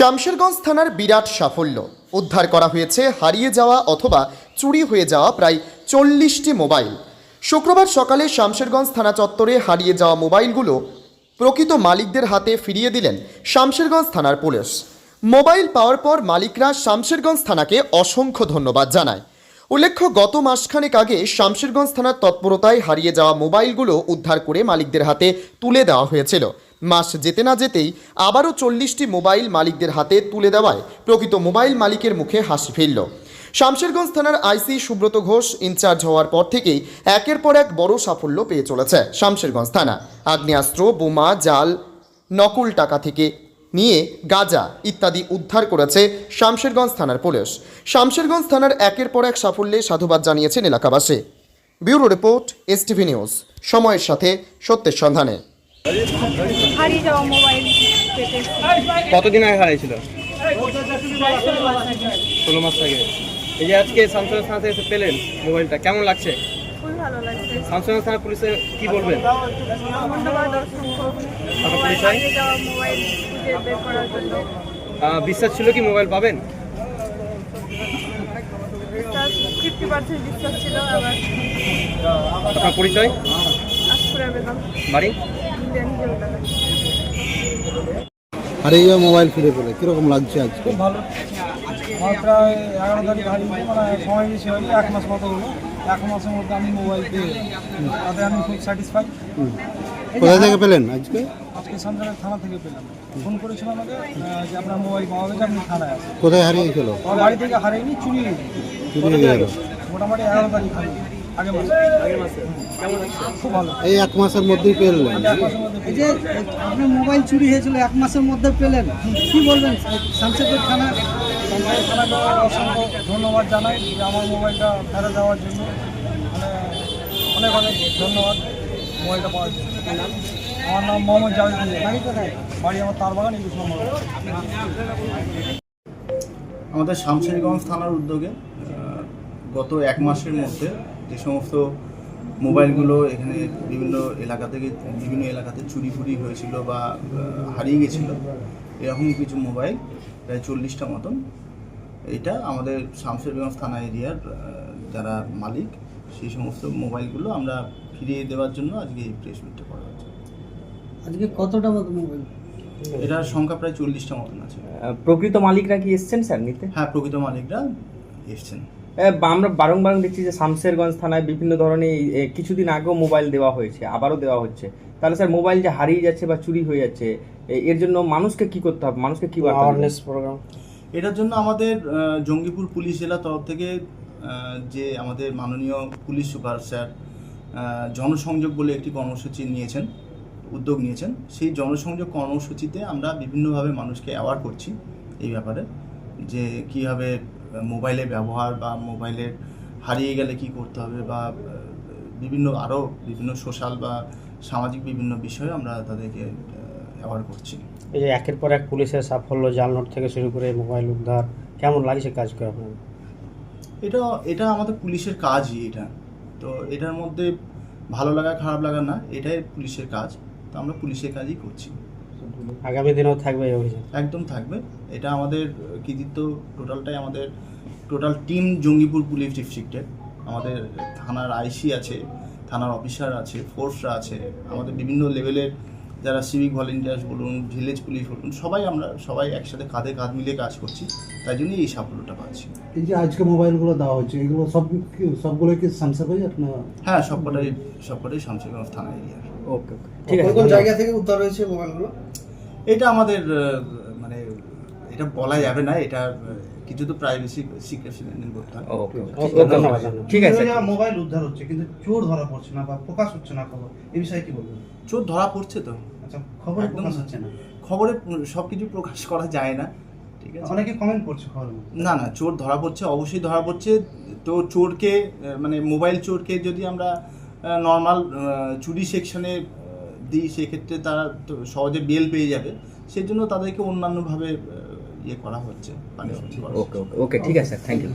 শামশেরগঞ্জ থানার বিরাট সাফল্য, উদ্ধার করা হয়েছে হারিয়ে যাওয়া অথবা চুরি হয়ে যাওয়া প্রায় 40টি মোবাইল। শুক্রবার সকালে শামশেরগঞ্জ থানা চত্বরে হারিয়ে যাওয়া মোবাইলগুলো প্রকৃত মালিকদের হাতে ফিরিয়ে দিলেন শামশেরগঞ্জ থানার পুলিশ। মোবাইল পাওয়ার পর মালিকরা শামশেরগঞ্জ থানাকে অসংখ্য ধন্যবাদ জানায়। উল্লেখ্য, গত মাসখানেক আগে শামশেরগঞ্জ থানার তৎপরতায় হারিয়ে যাওয়া মোবাইলগুলো উদ্ধার করে মালিকদের হাতে তুলে দেওয়া হয়েছিল। মাস যেতে না যেতেই আবারও 40টি মোবাইল মালিকদের হাতে তুলে দেওয়ায় প্রকৃত মোবাইল মালিকের মুখে হাসি ফিরল। শামশেরগঞ্জ থানার আইসি সুব্রত ঘোষ ইনচার্জ হওয়ার পর থেকেই একের পর এক বড় সাফল্য পেয়ে চলেছে শামশেরগঞ্জ থানা। আগ্নেয়াস্ত্র, বোমা, জাল, নকল টাকা থেকে নিয়ে গাঁজা ইত্যাদি উদ্ধার করেছে শামশেরগঞ্জ থানার পুলিশ। শামশেরগঞ্জ থানার একের পর এক সাফল্যে সাধুবাদ জানিয়েছেন এলাকাবাসী। ব্যুরো রিপোর্ট, এসটিভি নিউজ, সময়ের সাথে সত্যের সন্ধানে। হারিয়ে যাওয়া মোবাইল কতদিন আগে হারিয়েছিল? 16 মাস আগে। 16 মাস আগে। এই যে আজকে শামশেরগঞ্জ থানাতে এসে পেলেন মোবাইলটা, কেমন লাগছে? খুবই ভালো লাগছে। শামশেরগঞ্জ থানা পুলিশে কি বলবেন? ধন্যবাদ অসংখ্য আপনার পরিচয়? হারিয়ে যাওয়া মোবাইল খুঁজে বের করার জন্য। বিশ্বাস ছিল কি মোবাইল পাবেন? বিশ্বাস 50% বিশ্বাস ছিল। আবার আপনার পরিচয়? আসপুরের বেতন বাড়ি? Indian hero. আর এই মোবাইল ফিরে পেলে কীরকম লাগছে আজকে? খুব ভালো। আমার প্রায় 11 তারিখ হারিয়ে মানে সময় বেশি হয়নি, 1 মাস মতো হলো। 1 মাসের মধ্যে আমি মোবাইল পেয়ে তাতে আমি খুব স্যাটিসফাই। কোথা থেকে পেলেন আজকে? আজকে শামশেরগঞ্জ থানা থেকে পেলাম। ফোন করেছিল আমাকে যে আপনার মোবাইল পাওয়া গেছে, আপনি থানায় আসেন। কোথায় হারিয়েছিল? আমার বাড়ি থেকে হারিয়েনি, চুরি হয়েছে। চুরি হয়ে গেল। মোটামুটি 11 তারিখ হারিয়ে আগের মাসে। কেমন লাগছে? খুব ভালো। এই 1 মাসের মধ্যেই পেলেন? 1 মাসের মধ্যে এই যে আপনার মোবাইল চুরি হয়েছিল 1 মাসের মধ্যে পেলেন, কি বলবেন? শামশেরগঞ্জ থানা থানাকে অসংখ্য ধন্যবাদ জানাই যে আমার মোবাইলটা ফেরত দেওয়ার জন্য। মানে অনেক অনেক ধন্যবাদ মোবাইলটা পাওয়ার জন্য। আমার নাম মোহাম্মদ জাভেদ। বাড়ি কোথায়? বাড়ি আমার তারবাগান 21 নম্বর। আমাদের শামশেরগঞ্জ থানার উদ্যোগে গত 1 মাসের মধ্যে যে সমস্ত মোবাইলগুলো এখানে বিভিন্ন এলাকাতে চুরি ফুরি হয়েছিল বা হারিয়ে গেছিল, এরকম কিছু মোবাইল প্রায় 40টা মতন, এটা আমাদের শামশেরগঞ্জ থানা এরিয়ার যারা মালিক সেই সমস্ত মোবাইলগুলো আমরা ফিরিয়ে দেওয়ার জন্য আজকে এই প্রেস মিটটা করা হচ্ছে। আজকে কতটা মতো মোবাইল? এটার সংখ্যা প্রায় 40টা মতন আছে। প্রকৃত মালিকরা কি এসছেন স্যার নিতে? হ্যাঁ, প্রকৃত মালিকরা এসছেন। আমরা বারংবার দেখছি যে শামশেরগঞ্জ থানায় বিভিন্ন ধরনের কিছুদিন আগেও মোবাইল দেওয়া হয়েছে, আবারও দেওয়া হচ্ছে। তাহলে স্যার মোবাইল যে হারিয়ে যাচ্ছে বা চুরি হয়ে যাচ্ছে, এর জন্য মানুষকে কি করতে হবে? মানুষকে কি অ্যাওয়ারনেস প্রোগ্রাম? এটার জন্য আমাদের জঙ্গিপুর পুলিশ জেলা তরফ থেকে যে আমাদের মাননীয় পুলিশ সুপার স্যার জনসংযোগ বলে একটি কর্মসূচি উদ্যোগ নিয়েছেন। সেই জনসংযোগ কর্মসূচিতে আমরা বিভিন্নভাবে মানুষকে অ্যাওয়ার করছি এই ব্যাপারে, যে কীভাবে মোবাইলের ব্যবহার বা মোবাইলের হারিয়ে গেলে কি করতে হবে, বা বিভিন্ন সোশ্যাল বা সামাজিক বিভিন্ন বিষয়ে আমরা তাদেরকে অ্যাওয়ার করছি। এই যে একের পর এক পুলিশের সাফল্য, জাল নোট থেকে শুরু করে মোবাইল উদ্ধার, কেমন লাগছে কাজ করে আপনার? এটা আমাদের পুলিশের কাজই এটা। তো এটার মধ্যে ভালো লাগা খারাপ লাগা না, এটাই পুলিশের কাজ। তো আমরা পুলিশের কাজই করছি। আগামী দিনেও থাকবে এই অভিযান? একদম থাকবে। এটা আমাদের কৃতিত্ব টোটালটাই আমাদের টোটাল টিম জঙ্গিপুর পুলিশ ডিস্ট্রিক্টের। আমাদের থানার আইসি আছে, থানার অফিসার আছে, ফোর্সরা আছে, আমাদের বিভিন্ন লেভেলের যারা সিভিক ভলেন্টিয়ার্স বলুন, ভিলেজ পুলিশ বলুন, সবাই একসাথে কাঁধে কাঁধ মিলিয়ে কাজ করছি। তাই জন্যই এই সাফল্যটা পাচ্ছি। এই যে আজকে মোবাইলগুলো দেওয়া হচ্ছে, এগুলো সবগুলো কি শামশেরগঞ্জ আপনার? হ্যাঁ, সবকটাই শামশেরগঞ্জ থানা এরিয়ার। ওকে, ঠিক আছে। কোন জায়গা থেকে উদ্ধার হয়েছে মোবাইলগুলো? এটা আমাদের মানে এটা বলা যাবে না, এটা কিছু তো প্রাইভেসি সিক্রেসি মেনটেন করতে হয়। ওকে, ঠিক আছে। মোবাইল উদ্ধার হচ্ছে কিন্তু চোর ধরা পড়ছে না বা প্রকাশ হচ্ছে না খবর, এই বিষয়ে কি বলবেন? চোর ধরা পড়ছে তো, আচ্ছা, খবর প্রকাশ হচ্ছে না, খবরে সবকিছু প্রকাশ করা যায় না, ঠিক আছে? অনেকে কমেন্ট করছে খবরের মধ্যে। না, চোর ধরা পড়ছে, অবশ্যই ধরা পড়ছে। তো চোরকে মানে মোবাইল চোরকে যদি আমরা নর্মাল চুরি সেকশনে দিই, সেক্ষেত্রে তারা তো সহজে বেল পেয়ে যাবে। সেই জন্য তাদেরকে অন্যান্যভাবে করা হচ্ছে। ওকে, ঠিক আছে, থ্যাংক ইউ।